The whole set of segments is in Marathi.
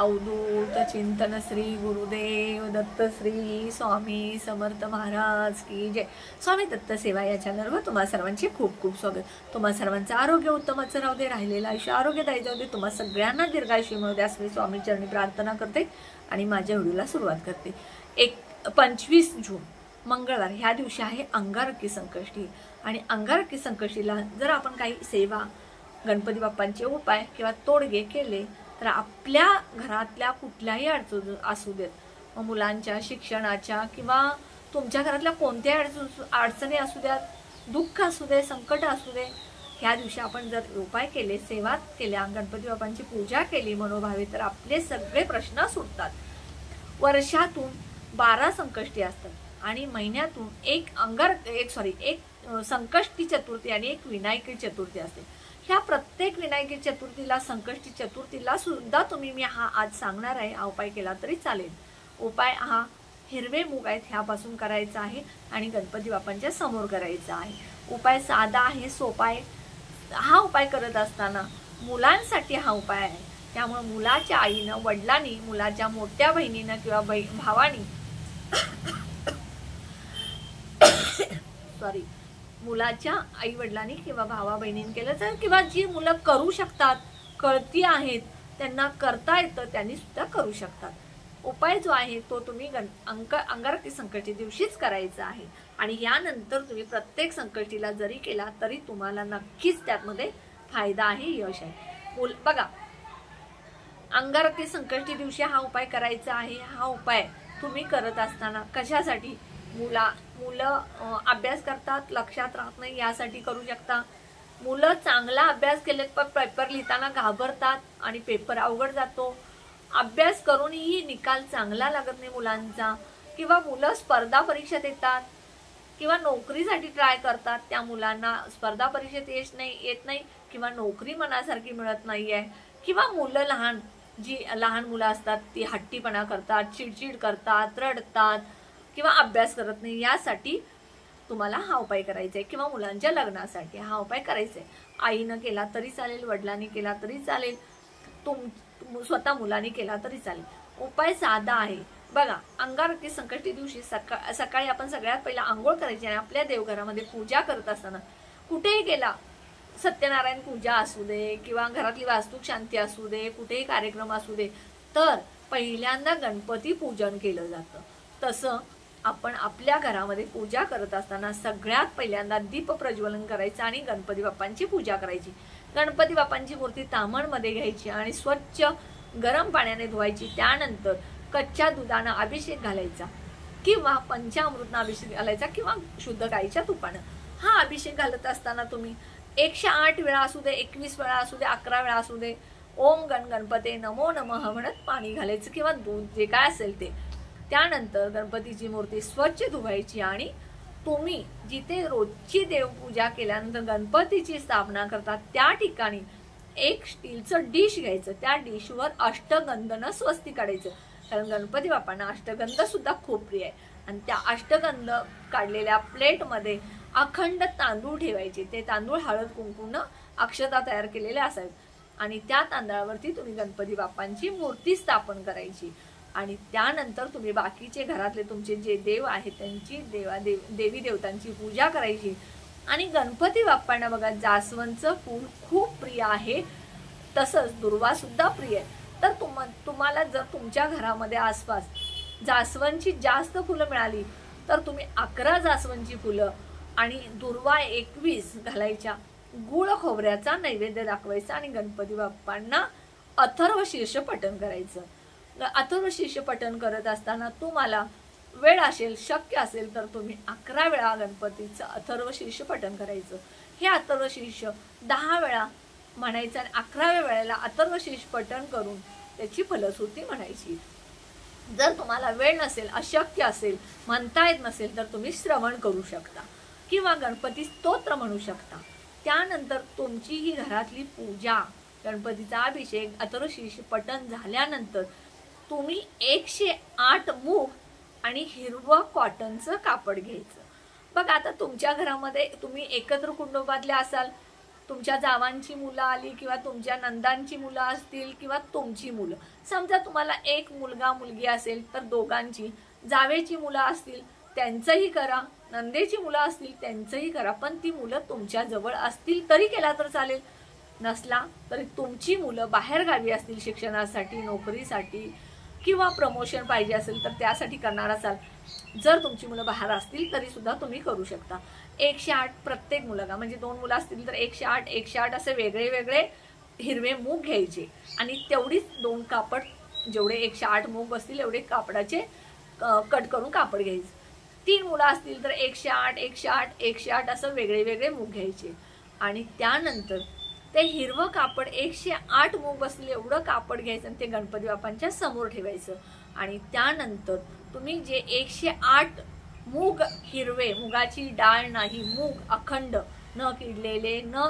अवधूत चिंतन श्री गुरुदेव दत्त श्री स्वामी समर्थ महाराज की जय। स्वामी दत्त सेवा या चॅनलवर तुम्हा सर्वांचे खूप खूप स्वागत। तुम्हा सर्वांचं आरोग्य उत्तमच राहू दे, राहिलेलं आयुष्य आरोग्यदायी जाऊ दे, तुम्हा सगळ्यांना दीर्घायुष्य मिळू द्या मी स्वामी चरणी प्रार्थना करते आणि माझ्या व्हिडिओला सुरुवात करते। 25 जून मंगळवार ह्या दिवशी आहे अंगारकी संकष्टी आणि अंगारकी संकष्टीला जर आपण काही सेवा, गणपती बाप्पांचे उपाय किंवा तोडगे केले तर आपल्या घरातल्या कुठल्याही अडचणी असू देत, मग मुलांच्या शिक्षणाच्या किंवा तुमच्या घरातल्या कोणत्याही अडचणी असू द्यात, दुःख असू दे, संकट असू दे, ह्या दिवशी आपण जर उपाय केले, सेवा केल्या, गणपती बाप्पांची पूजा केली मनोभावे तर आपले सगळे प्रश्न सुटतात। वर्षातून 12 संकष्टी असतात आणि महिन्यातून एक संकष्टी चतुर्थी आणि एक विनायकी चतुर्थी असते। ह्या प्रत्येक विनायकी चतुर्थीला, संकष्टी चतुर्थीला सुद्धा मी हा आज सांगणार आहे, हा उपाय केला तरी चालेल। उपाय हा हिरवे मूग आहेत ह्यापासून करायचा आहे आणि गणपती बाप्पांच्या समोर करायचा आहे। उपाय साधा आहे, सोपा आहे। हा उपाय करत असताना मुलांसाठी हा उपाय आहे, त्यामुळे मुलाच्या आईनं, वडिलांनी, मुलाच्या मोठ्या बहिणीनं किंवा भावानी मुलाच्या आई वडिलांनी किंवा भावा बहिणीने केलं तर, किंवा जी मुलं करू शकतात, कळती आहेत, त्यांना करता येतं, त्यांनी सुद्धा करू शकतात। उपाय जो आहे तो तुम्ही अंगारकी संकष्टी दिवशीच करायचा आहे आणि यानंतर तुम्ही प्रत्येक संकष्टीला जरी केला तरी तुम्हाला नक्कीच त्यामध्ये फायदा आहे, यश आहे। बघा, अंगारकी संकष्टी दिवशी हा उपाय करायचा आहे। हा उपाय तुम्ही करत असताना कशासाठी, मुलं अभ्यास करतात, लक्षात राहत नाही, यासाठी करू शकता। मुलं चांगला अभ्यास केलेत पण पेपर लिहिताना घाबरतात आणि पेपर अवघड जातो, अभ्यास करूनही निकाल चांगला लागत नाही मुलांचा, किंवा मुलं स्पर्धा परीक्षेत येतात किंवा नोकरीसाठी ट्राय करतात, त्या मुलांना स्पर्धा परीक्षेत येत नाही किंवा नोकरी मनासारखी मिळत नाहीये, किंवा मुलं लहान मुलं असतात ती हट्टीपणा करतात, चिडचिड करतात, रडतात किंवा अभ्यास करत नाही, यासाठी तुम्हाला हा उपाय करायचा आहे। किंवा मुलांच्या लग्नासाठी हा उपाय करायचा आहे। आईनं केला तरी चालेल, वडिलांनी केला तरी चालेल, स्वतः मुलांनी केला तरी चालेल। उपाय साधा आहे। बघा, अंगारकी संकष्टी दिवशी सकाळी आपण सगळ्यात पहिला आंघोळ करायची आणि आपल्या देवघरामध्ये पूजा करत असताना कुठेही गेला, सत्यनारायण पूजा असू दे किंवा घरातली वास्तुक शांती असू दे, कुठेही कार्यक्रम असू दे, तर पहिल्यांदा गणपती पूजन केलं जातं। तसं आपण आपल्या घरामध्ये पूजा करत असताना सगळ्यात पहिल्यांदा दीप प्रज्वलन करायचं आणि गणपती बाप्पांची पूजा करायची। गणपती बाप्पांची मूर्ती ताम्हणमध्ये घ्यायची आणि स्वच्छ गरम पाण्याने धुवायची। त्यानंतर कच्च्या दुधानं अभिषेक घालायचा किंवा पंचामृतनं अभिषेक घालायचा किंवा शुद्ध गाईच्या तुपानं। हा अभिषेक घालत असताना तुम्ही 108 वेळा असू दे, 21 वेळा असू दे, 11 वेळा असू दे, ओम गणपते नमो नमः म्हणत पाणी घालायचं किंवा दूध जे काय असेल ते। त्यानंतर गणपतीची मूर्ती स्वच्छ धुवायची आणि तुम्ही जिथे रोजची देवपूजा केल्यानंतर गणपतीची स्थापना करतात त्या ठिकाणी एक स्टीलचं डिश घ्यायचं, त्या डिशवर अष्टगंधनं स्वस्ती काढायचं, कारण गणपती बाप्पांना अष्टगंध सुद्धा खूप प्रिय आहे। आणि त्या अष्टगंध काढलेल्या प्लेटमध्ये अखंड तांदूळ ठेवायचे, ते तांदूळ हळद कुंकूनं अक्षता तयार केलेल्या असावेत आणि त्या तांदळावरती तुम्ही गणपती बाप्पांची मूर्ती स्थापन करायची आणि त्यानंतर तुम्ही बाकीचे घरातले तुमचे जे देव आहेत त्यांची देवी देवतांची पूजा करायची। आणि गणपती बाप्पांना बघा, जास्वंदचं फूल खूप प्रिय आहे, तसंच दुर्वा सुद्धा प्रिय आहे। तर तुम्हाला जर तुमच्या घरामध्ये आसपास जास्वंदची जास्त फुलं मिळाली तर तुम्ही 11 जास्वंदची फुलं आणि दुर्वा 21 घालायच्या, गुळ खोबऱ्याचा नैवेद्य दाखवायचा आणि गणपती बाप्पांना अथर्व शीर्ष पठण करायचं। अथर्व शीर्ष पठण करत असताना तुम्हाला वेळ असेल, शक्य असेल तर तुम्ही 11 वेळा गणपतीचं अथर्व शीर्ष पठण करायचं। हे अथर्व शीर्ष 10 वेळा म्हणायचं आणि 11व्या वेळेला अथर्व शीर्ष पठण करून त्याची फलश्रुती म्हणायची। जर तुम्हाला वेळ नसेल, अशक्य असेल, म्हणता येत नसेल तर तुम्ही श्रवण करू शकता किंवा गणपती स्तोत्र म्हणू शकता। त्यानंतर तुमची ही घरातली पूजा, गणपतीचा अभिषेक, अथर्व शीर्ष पठण झाल्यानंतर तुम्ही 108 मूग आणि हिरवं कॉटनचं कापड घ्यायचं। बघा, आता तुमच्या घरामध्ये तुम्ही एकत्र कुटुंबातले असाल, तुमच्या जावांची मुलं आली किंवा तुमच्या नंदांची मुलं असतील किंवा तुमची मुलं, समजा तुम्हाला एक मुलगा मुलगी असेल तर दोघांची, जावेची मुलं असतील त्यांचंही करा, नंदेची मुलं असतील त्यांचंही करा, पण ती मुलं तुमच्या जवळ असतील तरी केला तर चालेल, नसला तरी तुमची मुलं बाहेर गावी असतील शिक्षणासाठी, नोकरीसाठी किंवा प्रमोशन पाहिजे असेल तर त्यासाठी करणार असाल, जर तुमची मुलं बाहेर असतील तरी सुद्धा तुम्ही करू शकता। 108 प्रत्येक मुलगा, म्हणजे 2 मुलं असतील तर 108 108 असे वेगळे वेगळे हिरवे मूग घ्यायचे आणि तेवढीच 2 कापड, जेवढे 108 मूग बसतील एवढे कापडाचे कट करून कापड घ्यायचे। 3 मुलं असतील तर 108 108 108 असं वेगळे वेगळे मूग घ्यायचे आणि त्यानंतर ते हिरवं कापड 108 मूग बसतील एवढं कापड घ्यायचं आणि ते गणपती बाप्पांच्या समोर ठेवायचं आणि त्यानंतर तुम्ही जे 108 मूग हिरवे, मुगाची डाळ नाही, मूग अखंड न किडलेले न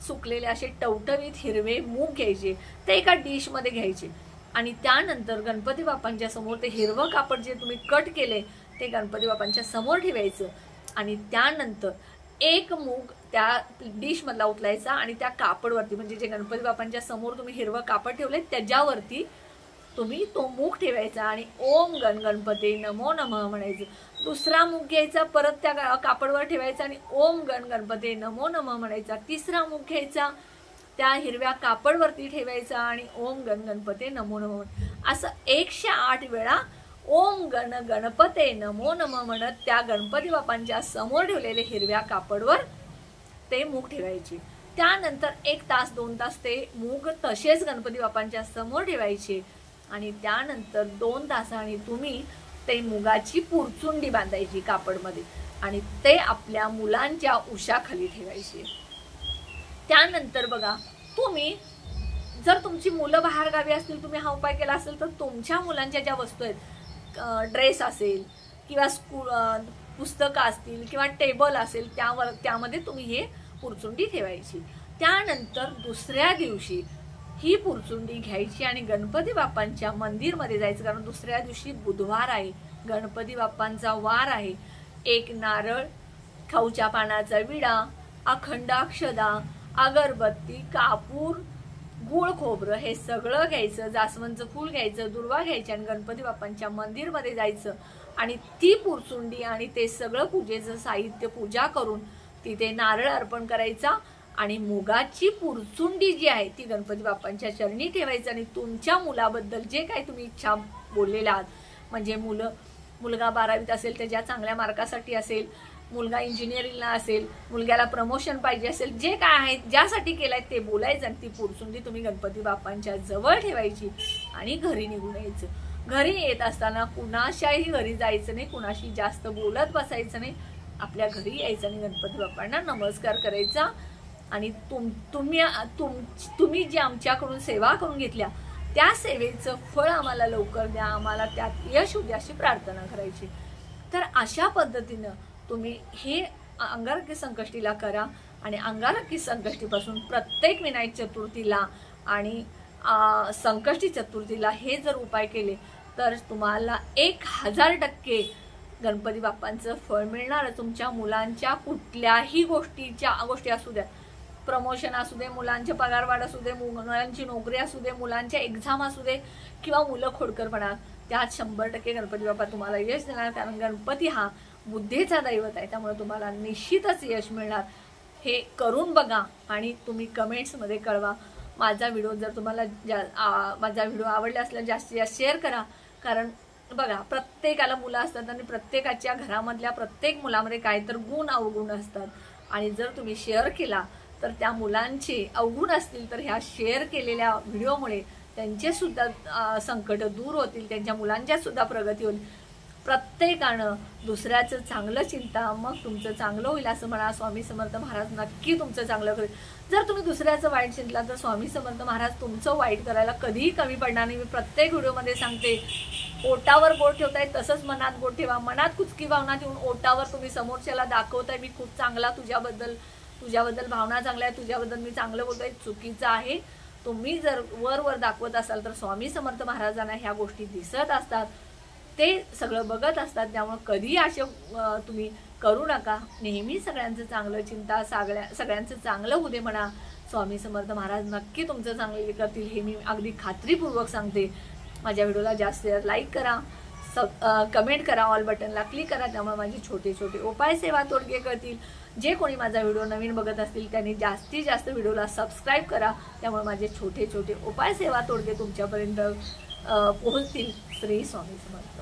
सुकलेले असे टवटवीत हिरवे मूग घ्यायचे, ते एका डिशमध्ये घ्यायचे आणि त्यानंतर गणपती बाप्पांच्या समोर ते हिरवं कापड जे तुम्ही कट केले ते गणपती बाप्पांच्या समोर ठेवायचं आणि त्यानंतर एक मूग त्या डिश मधला उचलायचा आणि त्या कापडवरती, म्हणजे जे गणपती बाप्पांच्या समोर तुम्ही हिरवं कापड ठेवले त्याच्यावरती तुम्ही तो मूग ठेवायचा आणि ओम गण गणपते नमो नमः म्हणायचं। दुसरा मूग घ्यायचा, परत त्या कापडवर ठेवायचा आणि ओम गण गणपते नमो नमः म्हणायचा। तिसरा मूग घ्यायचा, त्या हिरव्या कापडवरती ठेवायचा आणि ओम गण गणपते नमो नमः असं 108 वेळा ओम गण गणपते नमो नमः म्हणत त्या गणपती बाप्पांच्या समोर ठेवलेले हिरव्या कापडवर ते मूग ठेवायचे। त्यानंतर 1 तास 2 तास ते मूग तसेच गणपती बाप्पांच्या समोर ठेवायचे आणि त्यानंतर 2 तासांनी तुम्ही ते मुगाची पुरचुंडी बांधायची कापडमध्ये आणि ते आपल्या मुलांच्या उशाखाली ठेवायचे। त्यानंतर बघा, तुम्ही जर तुमची मुलं बाहेर गावी असतील, तुम्ही हा उपाय केला असेल तर तुमच्या मुलांच्या ज्या वस्तू आहेत, ड्रेस असेल किंवा स्कूल पुस्तकं असतील किंवा टेबल असेल त्यामध्ये तुम्ही हे पुरचुंडी ठेवायची। त्यानंतर दुसऱ्या दिवशी ही पुरचुंडी घ्यायची आणि गणपती बाप्पांच्या मंदिरमध्ये जायचं, कारण दुसऱ्या दिवशी बुधवार आहे, गणपती बाप्पांचा वार आहे। एक नारळ, खाऊच्या पानाचा विडा, अखंड अक्षदा, अगरबत्ती, कापूर, गुळ खोबरं हे सगळं घ्यायचं, जास्वंदचं फूल घ्यायचं, दुर्वा घ्यायची आणि गणपती बाप्पांच्या मंदिरमध्ये जायचं आणि ती पुरचुंडी आणि ते सगळं पूजेचं साहित्य पूजा करून तिथे नारळ अर्पण करायचा आणि मुगाची पुरचुंडी जी आहे ती गणपती बाप्पांच्या चरणी ठेवायचं आणि तुमच्या मुलाबद्दल जे काही तुम्ही इच्छा बोललेला आहात, म्हणजे मुलगा 12वीत असेल त्याच्या चांगल्या मार्कासाठी असेल, मुलगा इंजिनिअरिंगला असेल, मुलग्याला प्रमोशन पाहिजे असेल, जे काय आहे ज्यासाठी केलंय ते बोलायचं आणि ती पुरचुंडी तुम्ही गणपती बाप्पांच्या जवळ ठेवायची आणि घरी निघून यायचं। घरी येत असताना कुणाशाही घरी जायचं नाही, कुणाशी जास्त बोलत बसायचं नाही, आपल्या घरी यायचं आणि गणपती बाप्पांना नमस्कार करायचा आणि तुम्ही जी आमच्याकडून सेवा करून घेतल्या त्या सेवेचं फळ आम्हाला लवकर द्या, आम्हाला त्यात यश होऊ द्या अशी प्रार्थना करायची। तर अशा पद्धतीनं तुम्ही हे अंगारकी संकष्टीला करा आणि अंगारकी संकष्टीपासून प्रत्येक विनायक चतुर्थीला आणि संकष्टी चतुर्थीला हे जर उपाय केले तर तुम्हाला 1000% गणपती बाप्पांचं फळ मिळणार। तुमच्या मुलांच्या कुठल्याही गोष्टी असू द्या, प्रमोशन असू दे, मुलांचे पगारवाढ असू दे, मुलांची नोकरी असू दे, मुलांच्या एक्झाम असू दे किंवा मुलं खोडकरपणा, त्यात 100% गणपती बाप्पा तुम्हाला यश देणार, कारण गणपती हा बुद्धीचा दैवत आहे, त्यामुळे तुम्हाला निश्चितच यश मिळणार। हे करून बघा आणि तुम्ही कमेंट्समध्ये कळवा। माझा व्हिडिओ जर तुम्हाला माझा व्हिडिओ आवडला असला जास्तीत जास्त शेअर करा, कारण बघा प्रत्येकाला मुलं असतात आणि प्रत्येकाच्या घरामधल्या प्रत्येक मुलामध्ये काय तर गुण अवगुण असतात आणि जर तुम्ही शेअर केला तर त्या मुलांचे अवगुण असतील तर ह्या शेअर केलेल्या व्हिडिओमुळे त्यांचे सुद्धा संकट दूर होतील, त्यांच्या मुलांच्या सुद्धा प्रगती होईल। प्रत्येकानं दुसऱ्याचं चांगलं चिंता, मग तुमचं चांगलं होईल असं म्हणा। स्वामी समर्थ महाराज नक्की तुमचं चांगलं करेल। जर तुम्ही दुसऱ्याचं वाईट चिंतला तर स्वामी समर्थ महाराज तुमचं वाईट करायला कधीही कमी पडणार नाही। मी प्रत्येक व्हिडिओमध्ये सांगते, ओटावर बोट ठेवताय तसंच मनात बोट ठेवा। मनात कुचकी भावना ठेवून ओटावर तुम्ही समोरच्याला दाखवताय मी खूप चांगला, तुझ्याबद्दल भावना चांगल्या आहे, तुझ्याबद्दल मी चांगलं बोलतोय, चुकीचं आहे। तुम्ही जर वर दाखवत असाल तर स्वामी समर्थ महाराजांना ह्या गोष्टी दिसत असतात, ते सगळं बघत असतात, त्यामुळे कधी असे तुम्ही करू नका। नेहमी सगळ्यांचं चांगलं चिंता, सगळ्यांचं चांगलं होऊ दे म्हणा, स्वामी समर्थ महाराज नक्की तुमचं चांगले करतील हे मी अगदी खात्रीपूर्वक सांगते. माझ्या व्हिडिओला जास्त लाईक करा, कमेंट करा, ऑल बटनला क्लिक करा, त्यामुळे माझे छोटे छोटे उपाय सेवा तोडगे कळतील. जे कोणी माझा व्हिडिओ नवीन बघत असतील त्यांनी जास्तीत जास्त व्हिडिओला सबस्क्राईब करा, त्यामुळे माझे छोटे छोटे उपाय सेवा तोडगे तुमच्यापर्यंत पोहोचतील. श्री स्वामी समर्थ.